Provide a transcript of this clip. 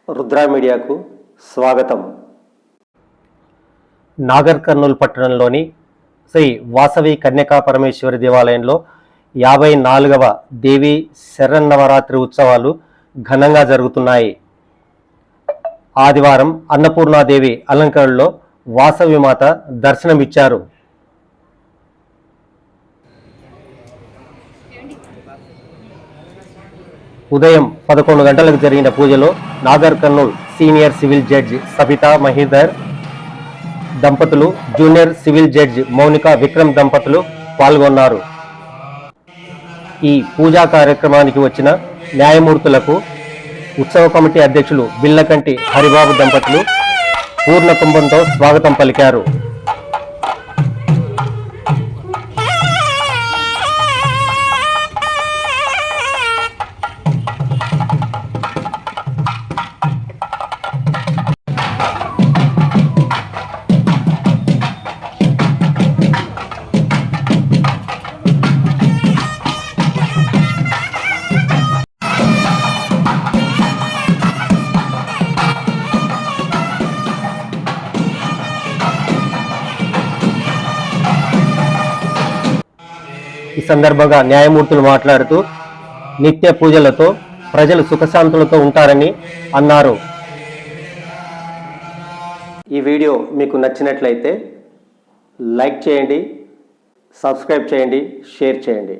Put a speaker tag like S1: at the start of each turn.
S1: రుద్ర మీడియాకు స్వాగతం.
S2: నాగర్ కర్నూలు పట్టణంలోని శ్రీ వాసవి కన్యకా పరమేశ్వరి దేవాలయంలో 54వ దేవి శరన్నవరాత్రి ఉత్సవాలు ఘనంగా జరుగుతున్నాయి. ఆదివారం అన్నపూర్ణాదేవి అలంకరణలో వాసవి మాత దర్శనమిచ్చారు. ఉదయం 11 గంటలకు జరిగిన పూజలో Nagar Kurnool senior civil judge Sabitha Mahidhar దంపతులు, junior civil judge Mounika Vikram దంపతులు పాల్గొన్నారు. ఈ పూజా కార్యక్రమానికి వచ్చిన న్యాయమూర్తులకు ఉత్సవ కమిటీ అధ్యక్షులు బిల్లకంటి హరిబాబు దంపతులు పూర్ణ కుంభంతో స్వాగతం పలికారు. ఈ సందర్భంగా న్యాయమూర్తులు మాట్లాడుతూ నిత్య పూజలతో ప్రజలు సుఖశాంతులతో ఉంటారని అన్నారు.
S1: ఈ వీడియో మీకు నచ్చినట్లయితే లైక్ చేయండి, సబ్స్క్రైబ్ చేయండి, షేర్ చేయండి.